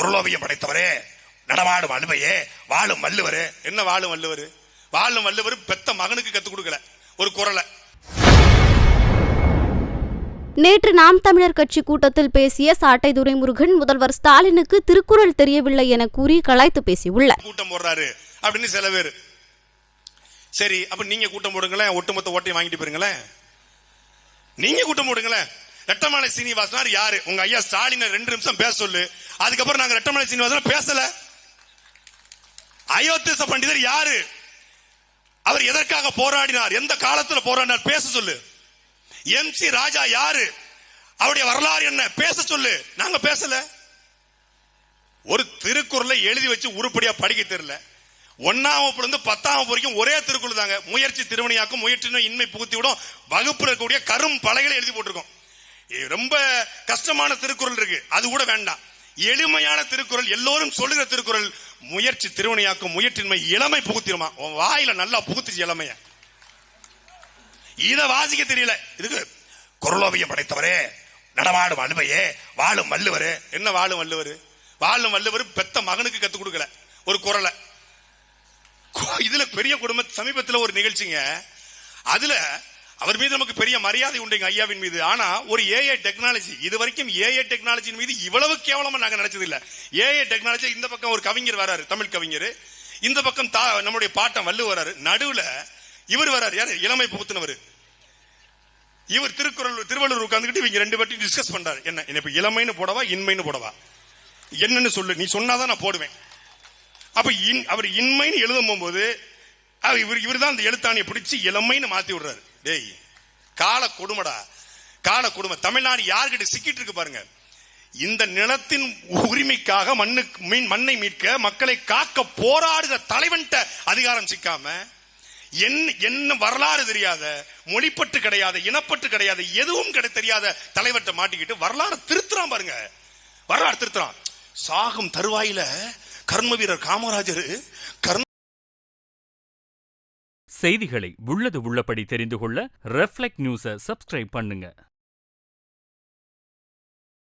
குரலோவியம் படைத்தவரே, நடமாடும் அனுபையே, வாழும் வள்ளுவரே. என்ன வாழும் வள்ளுவர்? வாழும் வள்ளுவர் பெத்த மகனுக்கு கத்துக் கொடுக்கல ஒரு குரலை. நேற்று நாம் தமிழர் கட்சி கூட்டத்தில் பேசிய சாட்டை துரைமுருகன் முதல்வர் ஸ்டாலினுக்கு திருக்குறள் தெரியவில்லை என கூறி கலாய்த்து பேசியுள்ளார். கூட்டம் போடுறாரு அப்படின்னு சில பேர். சரி, அப்ப நீங்க கூட்டம் போடுங்களேன், ஒட்டுமொத்த ஓட்டையும் வாங்கிட்டு போயிருங்களேன். நீங்க கூட்டம் போடுங்களேன். ரெட்டமலை சீனிவாசனார் யாரு? உங்க ஐயா ஸ்டாலின் 2 நிமிஷம் பேச சொல்லு. அதுக்கப்புறம் நாங்க ரெட்டமலை சீனிவாசன் பேசல. அயோத்திய பண்டிதர் யாரு? அவர் எதற்காக போராடினார்? எந்த காலத்தில் போராடினார்? பேச சொல்லு. MC ராஜா யாரு? அவருடைய வரலாறு என்ன? பேச சொல்லு. நாங்க பேசல. ஒரு திருக்குறளை எழுதி வச்சு உருப்படியா படிக்க தெரியல. 1ஆம் வகுப்புல இருந்து 10ஆம் வகுப்பு வரைக்கும் ஒரே திருக்குறள் தாங்க. முயற்சி திருவினையாக்கும், முயற்சின இன்மை புகுத்தி விடும், வகுப்புல இருக்கக்கூடிய கரும் பலகைகளை எழுதி போட்டிருக்கோம். ரொம்ப கஷ்டமான திருக்குறள் இருக்கு, அது கூட வேண்டாம். எளிமையான திருக்குறள், எல்லோரும் சொல்லுகிற திருக்குறள், முயற்சி திருவினையாக்கும், முயற்சின்மை இளமை புகுத்திடுமா. வாயில நல்லா புகுத்துச்சு இளமைய. இத வாசிக்க தெரியல. இதுக்கு குரலோவியம் படைத்தவரே, நடமாடும் அனுபையே, வாழும் வள்ளுவரே. என்ன வாழும் வள்ளுவர்? வாழும் வள்ளுவர் பெத்த மகனுக்கு கத்துக் கொடுக்கல ஒரு குரலை. இதுல பெரிய குடும்ப சமீபத்தில் ஒரு நிகழ்ச்சிங்க. அதுல அவர் மீது நமக்கு பெரிய மரியாதை உண்டு ஐயாவின் மீது. ஆனா ஒரு ஏஐ டெக்னாலஜி, இது வரைக்கும் ஏஐ டெக்னாலஜியின் மீது இவ்வளவு கேவலமா நாங்க நினைச்சது இல்ல. ஏஐ டெக்னாலஜி, இந்த பக்கம் ஒரு கவிஞர் வராரு, தமிழ் கவிஞர், இந்த பக்கம் நம்முடைய பாட்டம் வள்ளுவர் வராரு, நடுவுல இவர் வராரு, யாரு? இளமை புகுத்தினவர். இவர் திருவள்ளுவர் உட்கார்ந்துட்டு இவங்க 2 பேர்ட்டையும் டிஸ்கஸ் பண்றாரு. என்ன இப்ப இளமைன்னு போடவா இன்மைன்னு போடவா? என்னன்னு சொல்லு, நீ சொன்னாதான் நான் போடுவேன். அப்ப அவர் இன்மைன்னு எழுதும் போது இவர் தான் அந்த எழுத்தாணியை பிடிச்சு இளமைன்னு மாத்தி விடுறாரு. டேய், கால கொடுமடா, கால கொடுமை. தமிழ்நாடு யார்கிட்ட சிக்கிட்டு இருக்கு பாருங்க. இந்த நிலத்தின் உரிமைக்காக மண்ணை மீட்க, மக்களை காக்க போராடுகிற தலைவன்ட்ட அதிகாரம் சிக்காம, என்ன வரலாறு தெரியாத, மொழிப்பட்டு கிடையாத, இனப்பட்டு கிடையாத, எதுவும் தெரியாத தலைவர்கிட்ட மாட்டிக்கிட்டு வரலாறு திருத்துறான் பாருங்க. வரலாறு திருத்துறான். சாகும் தருவாயில கர்ம வீரர் காமராஜர் செய்திகளை உள்ளது உள்ளபடி தெரிந்து கொள்ள ரெஃப்ளெக்ட் நியூஸை சப்ஸ்கிரைப் பண்ணுங்க.